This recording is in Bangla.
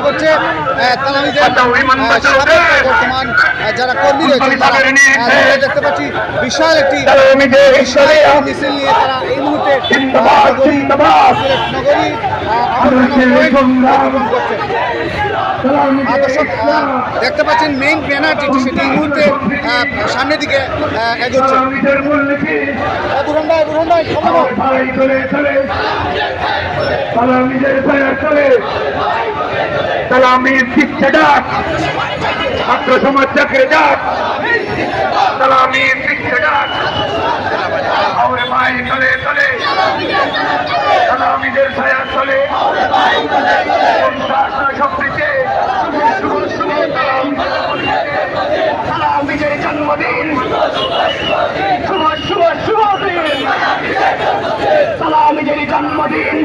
করছে বর্তমান যারা কর্মী রয়েছে তারা দেখতে পাচ্ছি বিশাল একটি মিছিল নিয়ে তারা এই মুহূর্তে নগরী করছে। দর্শক দেখতে পাচ্ছেন মেইন ব্যানার যেটি সেটি এই মুহূর্তে সামনের দিকে এগোচ্ছে। সালামির শিক্ষা ডাক, ছাত্র সমাজ চাকরি ডাক, সালামির শিক্ষা ডাক, আমার ভাই চলে চলে, সালামিদের ছায়া চলে, সবথেকে সালামিদের জন্মদিন, শুভ দিন, সালামিদের জন্মদিন।